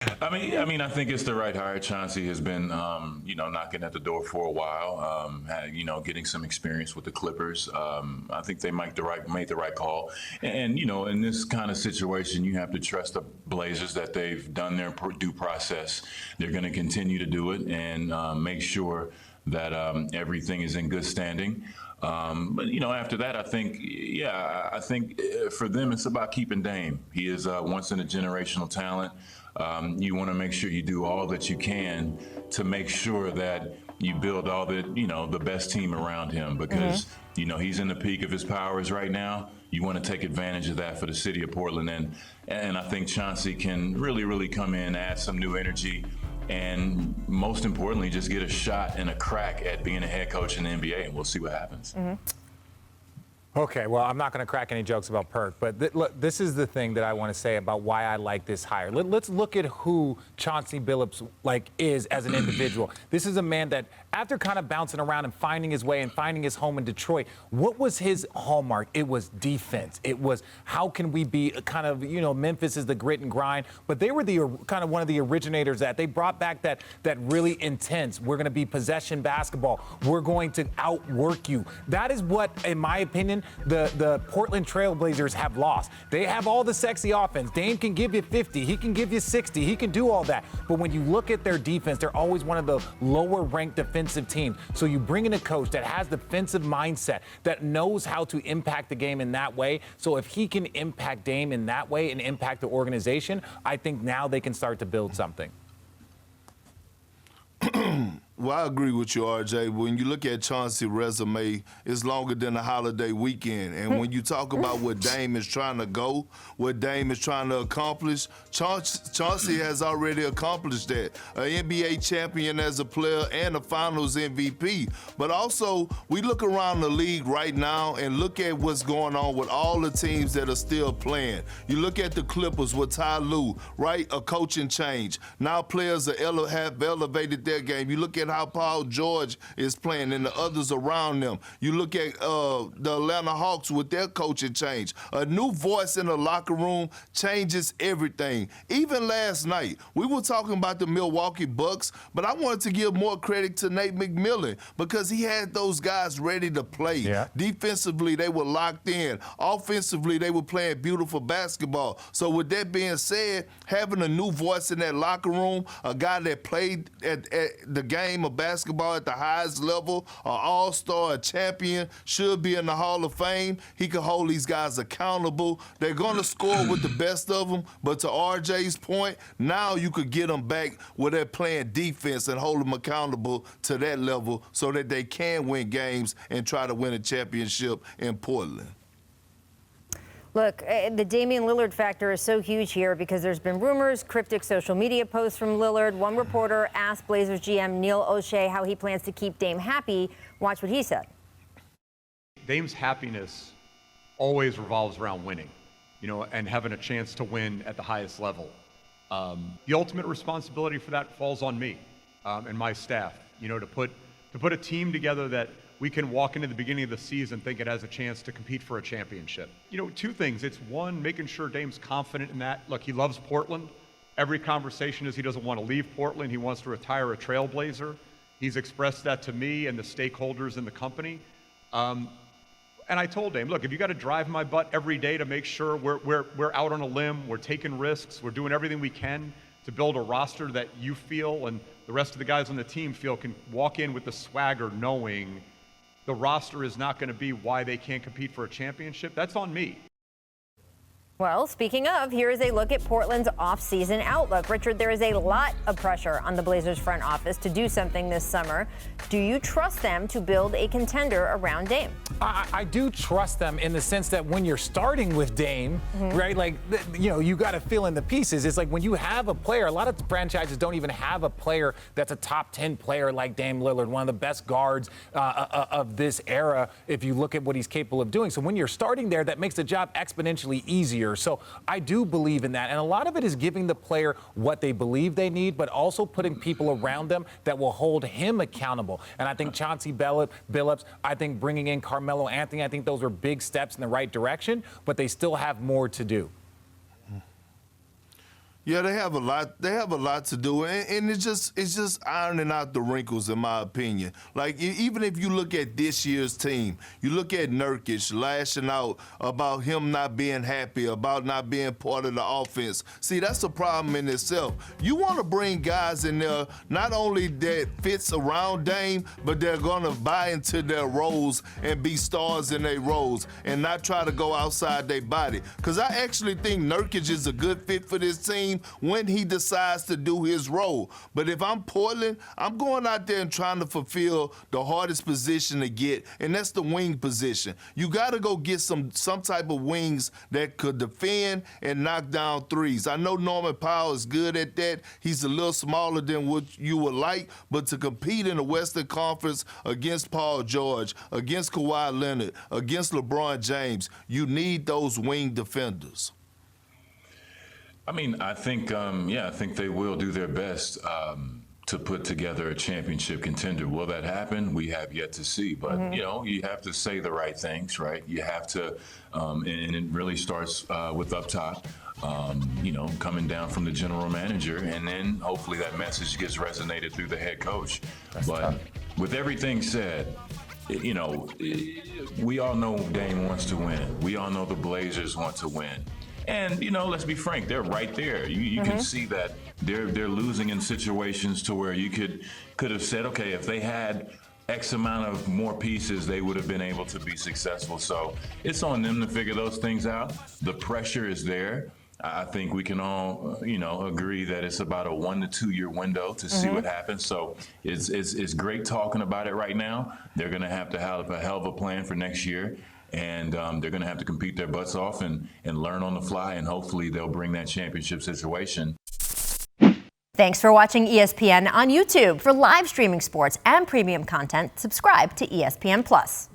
I think it's the right hire. Chauncey has been, knocking at the door for a while. Getting some experience with the Clippers. I think they made the right call. And in this kind of situation, you have to trust the Blazers that they've done their due process. They're going to continue to do it and make sure that everything is in good standing. But after that, I think for them, it's about keeping Dame. He is once in a generational talent. You want to make sure you do all that you can to make sure that you build all the best team around him because, he's in the peak of his powers right now. You want to take advantage of that for the city of Portland. And I think Chauncey can really, really come in, add some new energy, and most importantly, just get a shot and a crack at being a head coach in the NBA, and we'll see what happens. Okay, well, I'm not going to crack any jokes about Perk, but look, this is the thing that I want to say about why I like this hire. Let's look at who Chauncey Billups is as an individual. This is a man that, after kind of bouncing around and finding his way and finding his home in Detroit, what was his hallmark? It was defense. It was how can we be kind of, Memphis is the grit and grind, but they were the kind of one of the originators that they brought back that really intense. We're going to be possession basketball. We're going to outwork you. That is what, in my opinion, the Portland Trailblazers have lost. They have all the sexy offense. Dame can give you 50. He can give you 60. He can do all that. But when you look at their defense, they're always one of the lower-ranked defensive teams. So you bring in a coach that has defensive mindset, that knows how to impact the game in that way. So if he can impact Dame in that way and impact the organization, I think now they can start to build something. Well, I agree with you, RJ. When you look at Chauncey's resume, it's longer than a holiday weekend. And when you talk about what Dame is trying to go, what Dame is trying to accomplish, Chauncey has already accomplished that. An NBA champion as a player and a Finals MVP. But also, we look around the league right now and look at what's going on with all the teams that are still playing. You look at the Clippers with Ty Lue, right? A coaching change. Now players have elevated their game. You look at how Paul George is playing and the others around them. You look at the Atlanta Hawks with their coaching change. A new voice in the locker room changes everything. Even last night, we were talking about the Milwaukee Bucks, but I wanted to give more credit to Nate McMillan because he had those guys ready to play. Yeah. Defensively, they were locked in. Offensively, they were playing beautiful basketball. So with that being said, having a new voice in that locker room, a guy that played at the game of basketball at the highest level, an all-star, a champion, should be in the Hall of Fame. He can hold these guys accountable. They're going to score with the best of them, but to RJ's point, now you could get them back where they're playing defense and hold them accountable to that level so that they can win games and try to win a championship in Portland. Look, the Damian Lillard factor is so huge here because there's been rumors, cryptic social media posts from Lillard. One reporter asked Blazers GM Neil O'Shea how he plans to keep Dame happy. Watch what he said. Dame's happiness always revolves around winning, and having a chance to win at the highest level. The ultimate responsibility for that falls on me and my staff, to put a team together that we can walk into the beginning of the season think it has a chance to compete for a championship. Two things. It's one, making sure Dame's confident in that. Look, he loves Portland. Every conversation is he doesn't want to leave Portland. He wants to retire a Trailblazer. He's expressed that to me and the stakeholders in the company. And I told Dame, look, if you got to drive my butt every day to make sure we're out on a limb, we're taking risks, we're doing everything we can to build a roster that you feel and the rest of the guys on the team feel can walk in with the swagger knowing the roster is not going to be why they can't compete for a championship, that's on me. Well, speaking of, here is a look at Portland's off-season outlook. Richard, there is a lot of pressure on the Blazers front office to do something this summer. Do you trust them to build a contender around Dame? I do trust them in the sense that when you're starting with Dame, right, you got to fill in the pieces. It's like when you have a player, a lot of franchises don't even have a player that's a top 10 player like Dame Lillard, one of the best guards of this era, if you look at what he's capable of doing. So when you're starting there, that makes the job exponentially easier. So I do believe in that. And a lot of it is giving the player what they believe they need, but also putting people around them that will hold him accountable. And I think Chauncey Billups, I think bringing in Carmelo Anthony, I think those are big steps in the right direction, but they still have more to do. Yeah, they have a lot. They have a lot to do, and it's just ironing out the wrinkles, in my opinion. Like even if you look at this year's team, you look at Nurkic lashing out about him not being happy, about not being part of the offense. See, that's a problem in itself. You want to bring guys in there not only that fits around Dame, but they're gonna buy into their roles and be stars in their roles, and not try to go outside their body. Because I actually think Nurkic is a good fit for this team when he decides to do his role. But if I'm Portland, I'm going out there and trying to fulfill the hardest position to get, and that's the wing position. You got to go get some type of wings that could defend and knock down threes. I know Norman Powell is good at that. He's a little smaller than what you would like, but to compete in the Western Conference against Paul George, against Kawhi Leonard, against LeBron James, you need those wing defenders. I mean, I think, I think they will do their best to put together a championship contender. Will that happen? We have yet to see. But, you have to say the right things, right? You have to, and it really starts with up top, coming down from the general manager. And then hopefully that message gets resonated through the head coach. But with everything said, we all know Dame wants to win. We all know the Blazers want to win. And, let's be frank, they're right there. You can see that they're losing in situations to where you could have said, okay, if they had X amount of more pieces, they would have been able to be successful. So it's on them to figure those things out. The pressure is there. I think we can all, agree that it's about a 1 to 2 year window to see what happens. So it's great talking about it right now. They're going to have a hell of a plan for next year. And they're going to have to compete their butts off and learn on the fly, and hopefully they'll bring that championship situation. Thanks for watching ESPN on YouTube. For live streaming sports and premium content, subscribe to ESPN+.